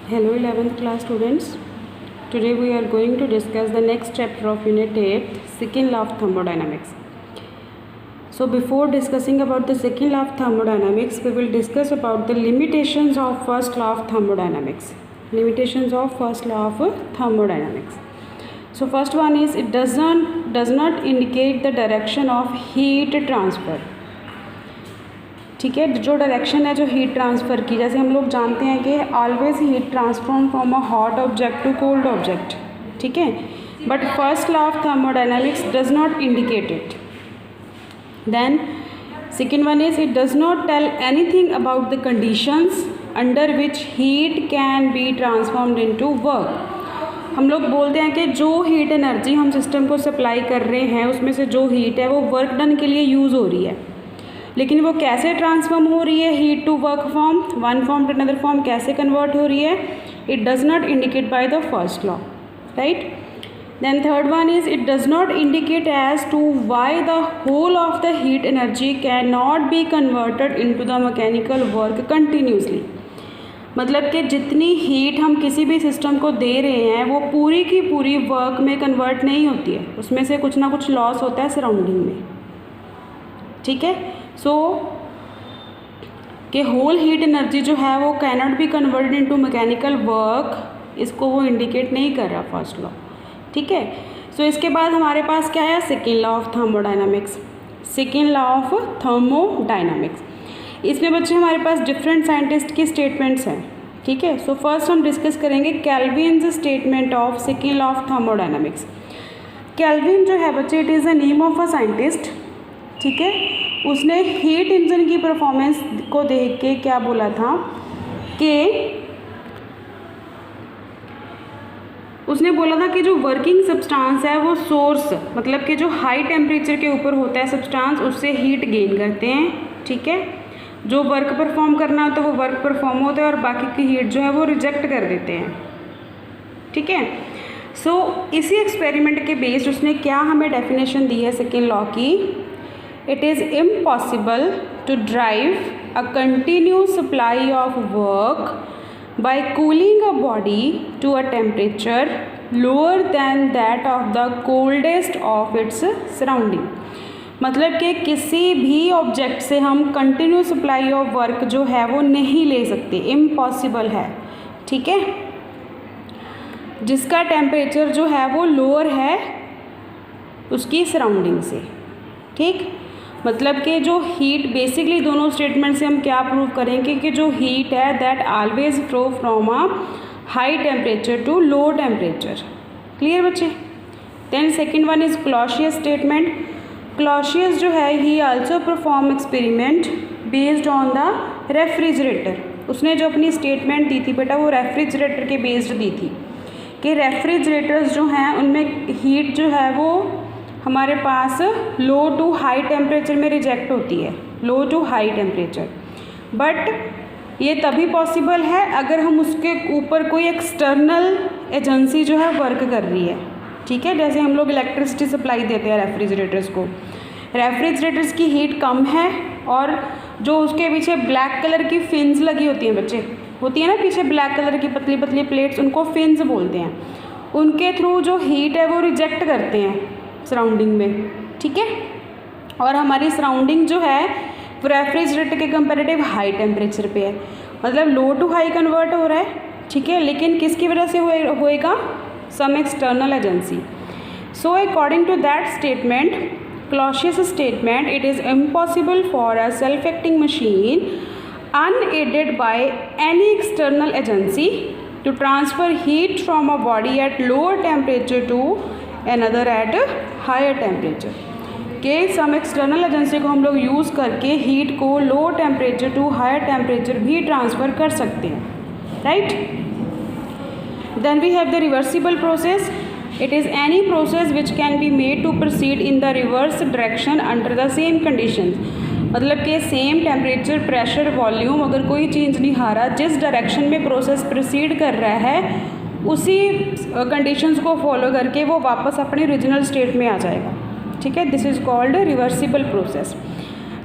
Hello 11th class students. Today we are going to discuss the next chapter of Unit 8, second law of thermodynamics. So before discussing about the second law of thermodynamics, we will discuss about the limitations of first law of thermodynamics. Limitations of first law of thermodynamics. So first one is it does not indicate the direction of heat transfer. ठीक है, जो direction है जो heat transfer की, जैसे हम लोग जानते हैं कि always heat transform from a hot object to cold object, ठीक है, but first law of thermodynamics does not indicate it. Then second one is it does not tell anything about the conditions under which heat can be transformed into work. हम लोग बोलते हैं कि जो heat energy हम system को supply कर रहे हैं उसमें से जो हीट है वो वर्क डन के लिए यूज़ हो रही है, लेकिन वो कैसे ट्रांसफॉर्म हो रही है, heat to work form, one form to another form कैसे कन्वर्ट हो रही है, it does not indicate by the first law, right. Then third one is it does not indicate as to why the whole of the heat energy can not be converted into the mechanical work continuously. मतलब कि जितनी heat हम किसी भी system को दे रहे हैं वो पूरी की पूरी वर्क में कन्वर्ट नहीं होती है, उसमें से कुछ ना कुछ लॉस होता है सराउंडिंग में, ठीक है. सो कि होल हीट एनर्जी जो है वो cannot be converted into mechanical work, इसको वो इंडिकेट नहीं कर रहा फर्स्ट लॉ, ठीक है. सो इसके बाद हमारे पास क्या है, second law of thermodynamics. Second law of thermodynamics, इसमें बच्चे हमारे पास डिफरेंट साइंटिस्ट की स्टेटमेंट्स हैं, ठीक है. सो फर्स्ट हम डिस्कस करेंगे Kelvin's statement of second law of thermodynamics. Kelvin जो है बच्चे it is the name of a scientist, ठीक है. उसने हीट इंजन की परफॉर्मेंस को देख के क्या बोला था कि उसने बोला था कि जो वर्किंग सब्सटेंस है वो सोर्स, मतलब कि जो हाई टेम्परेचर के ऊपर होता है सब्सटेंस, उससे हीट गेन करते हैं, ठीक है. जो वर्क परफॉर्म करना होता है वो वर्क परफॉर्म होता है और बाकी की हीट जो है वो रिजेक्ट कर देते हैं, ठीक है. सो इसी एक्सपेरिमेंट के बेस्ड उसने क्या हमें डेफिनेशन दी है सेकेंड लॉ की. It is impossible to drive a continuous supply of work by cooling a body to a temperature lower than that of the coldest of its surrounding. मतलब कि किसी भी ऑब्जेक्ट से हम कंटिन्यूस सप्लाई ऑफ वर्क जो है वो नहीं ले सकते, इम्पॉसिबल है, ठीक है, जिसका टेम्परेचर जो है वो लोअर है उसकी सराउंडिंग से, ठीक. मतलब कि जो हीट बेसिकली दोनों स्टेटमेंट से हम क्या प्रूव करेंगे कि जो हीट है that always flow from a high temperature to low temperature. Clear बच्चे. Then second one is Clausius statement. Clausius जो है he also perform experiment based on the refrigerator. उसने जो अपनी स्टेटमेंट दी थी बेटा वो रेफ्रिजरेटर के बेस्ड दी थी कि रेफ्रिजरेटर्स जो हैं उनमें हीट जो है वो हमारे पास लो टू हाई टेम्परेचर में रिजेक्ट होती है, लो टू हाई टेम्परेचर. बट ये तभी पॉसिबल है अगर हम उसके ऊपर कोई एक्सटर्नल एजेंसी जो है वर्क कर रही है, ठीक है. जैसे हम लोग इलेक्ट्रिसिटी सप्लाई देते हैं रेफ्रिजरेटर्स को, रेफ्रिजरेटर्स की हीट कम है और जो उसके पीछे ब्लैक कलर की फिन्स लगी होती हैं बच्चे, होती है ना पीछे ब्लैक कलर की पतली पतली प्लेट्स, उनको फिन्स बोलते हैं. उनके थ्रू जो हीट है वो रिजेक्ट करते हैं सराउंडिंग में, ठीक है. और हमारी सराउंडिंग जो है वो रेफ्रिजरेटर के कंपैरेटिव हाई टेम्परेचर पे है, मतलब लो टू हाई कन्वर्ट हो रहा है, ठीक है, लेकिन किसकी वजह से होएगा, some external agency. So according to that statement, Clausius statement, it is impossible for a self acting machine unaided by any external agency to transfer heat from a body at lower temperature to another at higher temperature. के सम external agency को हम लोग use करके heat को low temperature to higher temperature भी transfer कर सकते हैं, right. Then we have the reversible process. It is any process which can be made to proceed in the reverse direction under the same conditions. मतलब कि same temperature, pressure, volume अगर कोई change नहीं आ रहा, जिस डायरेक्शन में process proceed कर रहा है उसी कंडीशंस को फॉलो करके वो वापस अपने ओरिजिनल स्टेट में आ जाएगा, ठीक है. This is called reversible process.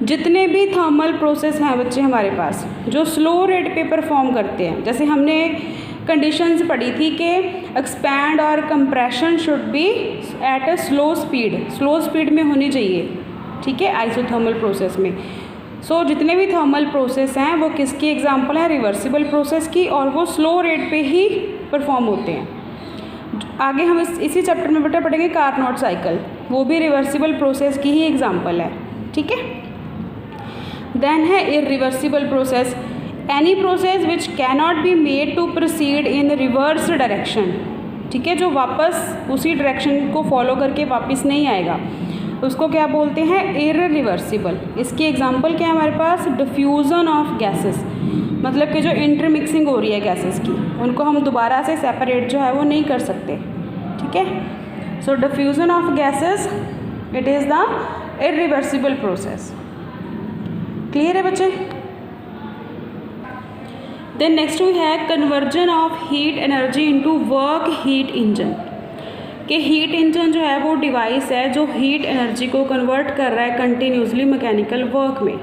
जितने भी थर्मल प्रोसेस हैं बच्चे हमारे पास जो स्लो रेट पे परफॉर्म करते हैं, जैसे हमने कंडीशंस पढ़ी थी कि एक्सपैंड और compression should be at a slow speed में होनी चाहिए, ठीक है, आइसोथर्मल प्रोसेस में। सो जितने भी थर्मल प्रोसेस हैं वो किसकी एग्जांपल है, रिवर्सिबल प्रोसेस की, और वो स्लो रेट पे ही परफॉर्म होते हैं। आगे हम इसी चैप्टर में बेटा पढ़ेंगे कार्नोट साइकिल, वो भी रिवर्सिबल प्रोसेस की ही एग्जांपल है, ठीक है। देन है irreversible process, any process which cannot be made to proceed in reverse direction, ठीक है, जो वापस उसी डायरेक्शन को फॉलो करके वापस नहीं आएगा, उसको क्या बोलते हैं, इरिवर्सिबल। इसकी एग्जांपल क्या है हमारे पास, डिफ्यूज़न ऑफ गैसेस, मतलब कि जो इंटरमिक्सिंग हो रही है गैसेस की, उनको हम दोबारा से सेपरेट जो है वो नहीं कर सकते, ठीक है। So diffusion of gases it is the irreversible process. Clear है बच्चे। देन नेक्स्ट वी है conversion of heat energy into work heat engine, कि हीट इंजन जो है वो डिवाइस है जो हीट एनर्जी को कन्वर्ट कर रहा है कंटिन्यूसली मैकेनिकल वर्क में,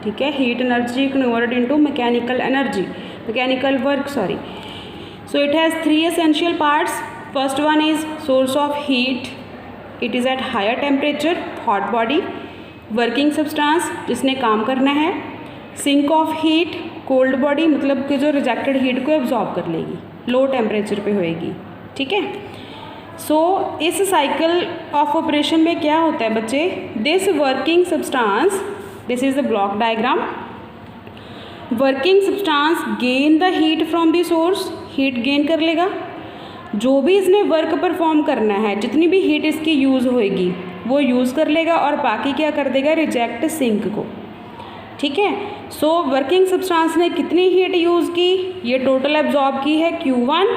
ठीक है, heat energy convert into mechanical work sorry. So it has 3 essential parts. First one is source of heat, it is at higher temperature, hot body, working substance जिसने काम करना है, sink of heat, cold body मतलब कि जो rejected heat को absorb कर लेगी, लो टेम्परेचर पे होएगी, ठीक है। सो इस साइकिल ऑफ ऑपरेशन में क्या होता है बच्चे, this working substance, this is the block diagram, working substance gain the heat from the source, heat gain कर लेगा, जो भी इसने वर्क परफॉर्म करना है, जितनी भी हीट इसकी यूज़ होएगी वो यूज़ कर लेगा, और बाकी क्या कर देगा, रिजेक्ट सिंक को, ठीक है। सो वर्किंग सब्सटेंस ने कितनी हीट यूज़ की, ये टोटल एब्जॉर्ब की है Q1,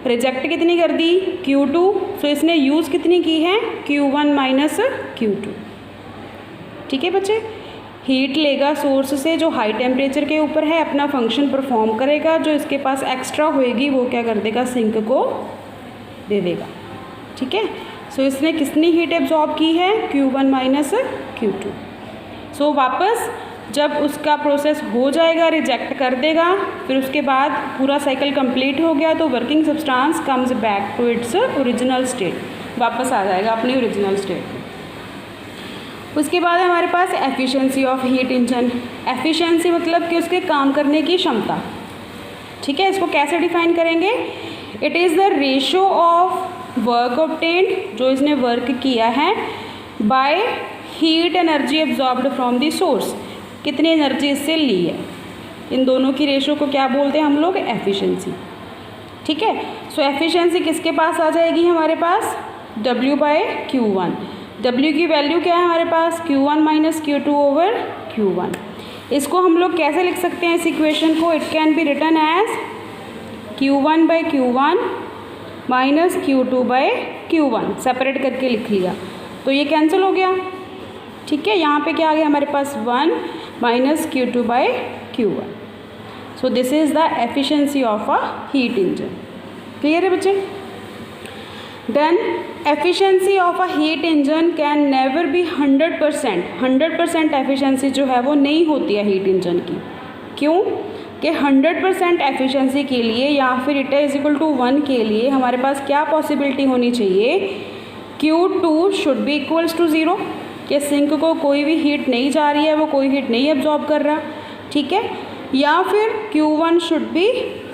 रिजेक्ट कितनी कर दी Q2, सो इसने यूज़ कितनी की है Q1 माइनस Q2, ठीक है बच्चे। हीट लेगा सोर्स से जो हाई टेम्परेचर के ऊपर है, अपना फंक्शन परफॉर्म करेगा, जो इसके पास एक्स्ट्रा होएगी वो क्या कर देगा, सिंक को दे देगा, ठीक है। सो इसने कितनी हीट एब्जॉर्ब की है Q1 माइनस Q2। सो वापस जब उसका प्रोसेस हो जाएगा, रिजेक्ट कर देगा, फिर उसके बाद पूरा साइकिल कंप्लीट हो गया तो working substance comes back to its original state, वापस आ जाएगा अपनी ओरिजिनल स्टेट में। उसके बाद है हमारे पास efficiency of heat engine. Efficiency मतलब कि उसके काम करने की क्षमता, ठीक है। इसको कैसे डिफाइन करेंगे, it is the ratio of work obtained, जो इसने वर्क किया है, by heat energy absorbed from the source, कितनी एनर्जी इससे ली है, इन दोनों की रेशो को क्या बोलते हैं हम लोग, एफिशिएंसी, ठीक है। सो एफिशिएंसी किसके पास आ जाएगी हमारे पास, W/Q1। W की वैल्यू क्या है हमारे पास, Q1 minus Q2 over Q1। इसको हम लोग कैसे लिख सकते हैं इस इक्वेशन को, it can be written as Q1/Q1 minus Q2/Q1, separate करके लिख लिया तो ये कैंसिल हो गया, ठीक है। यहाँ पे क्या आ गया हमारे पास 1 minus Q2/Q1। So this is the efficiency of a heat engine. Clear है बच्चे। Then efficiency of a heat engine can never be 100%। 100% efficiency जो है वो नहीं होती है हीट इंजन की। क्यों कि 100% एफिशिएंसी के लिए या फिर इट इज इक्वल टू 1 के लिए हमारे पास क्या पॉसिबिलिटी होनी चाहिए, Q2 should be equals to 0, कि सिंक को कोई भी हीट नहीं जा रही है, वो कोई हीट नहीं एब्जॉर्ब कर रहा, ठीक है। या फिर Q1 शुड बी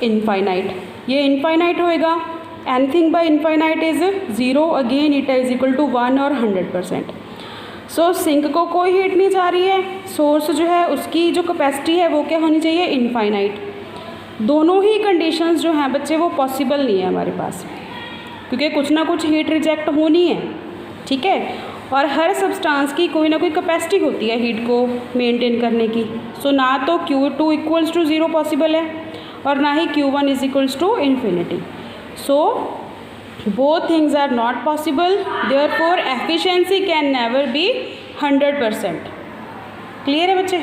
इनफाइनाइट, ये इनफाइनाइट होएगा, anything by infinite is 0, again it is equal to 1 और 100%। सो सिंक को कोई हीट नहीं जा रही है, सोर्स जो है उसकी जो कैपेसिटी है वो क्या होनी चाहिए, इनफाइनाइट। दोनों ही कंडीशंस जो हैं बच्चे वो पॉसिबल नहीं है हमारे पास, क्योंकि कुछ ना कुछ हीट रिजेक्ट होनी है, ठीक है। और हर सब्सटेंस की कोई ना कोई कैपेसिटी होती है हीट को मेंटेन करने की। सो ना तो Q2 इक्वल्स टू 0 पॉसिबल है और ना ही Q1 is equals to infinity. So both things are not possible, therefore efficiency can never be 100%। Clear है बच्चे।